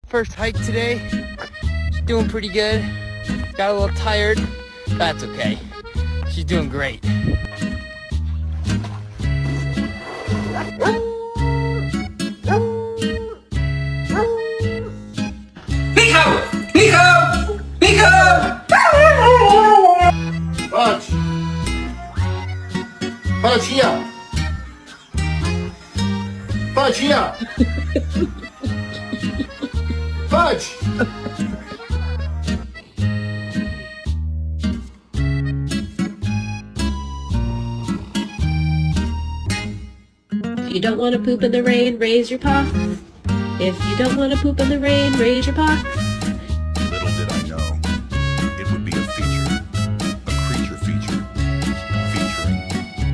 First hike today. Doing pretty good. Got a little tired. That's okay. She's doing great. Nico! Nico! Nico! Fudge! Fudge here! Fudge here! Fudge! If you don't want to poop in the rain, raise your paw. If you don't want to poop in the rain, raise your paw.